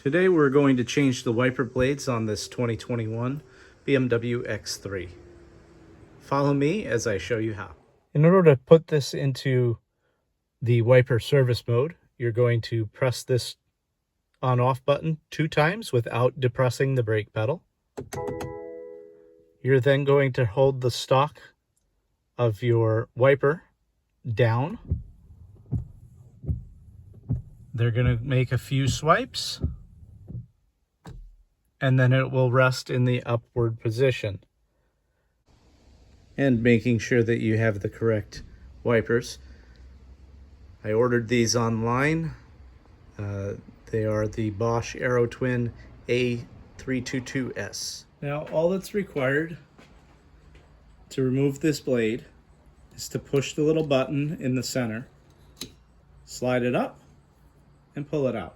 Today we're going to change the wiper blades on this 2021 BMW X3. Follow me as I show you how. In order to put this into the wiper service mode, you're going to press this on-off button 2 times without depressing the brake pedal. You're then going to hold the stock of your wiper down. They're going to make a few swipes, and then it will rest in the upward position. And making sure that you have the correct wipers. I ordered these online. They are the Bosch aerotwin A322S. Now all that's required to remove this blade is to push the little button in the center, slide it up, and pull it out.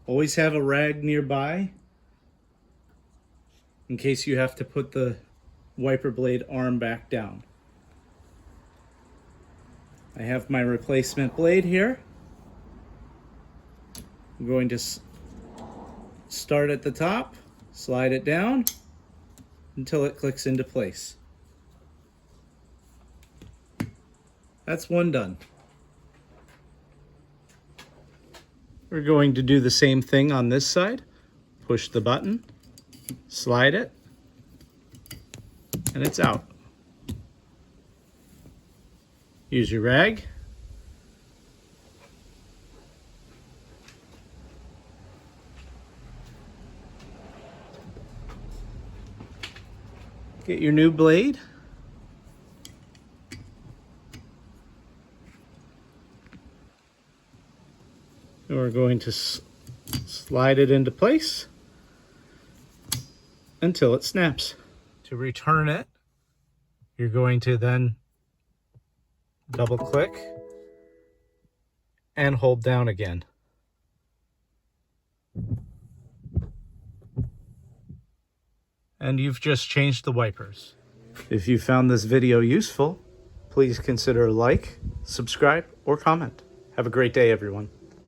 Always have a rag nearby in case you have to put the wiper blade arm back down. I have my replacement blade here. I'm going to start at the top, slide it down until it clicks into place. That's one done. We're going to do the same thing on this side. Push the button, slide it, and it's out. Use your rag. Get your new blade. And we're going to slide it into place until it snaps. To return it, you're going to then double click and hold down again. And you've just changed the wipers. If you found this video useful, please consider a like, subscribe, or comment. Have a great day, everyone.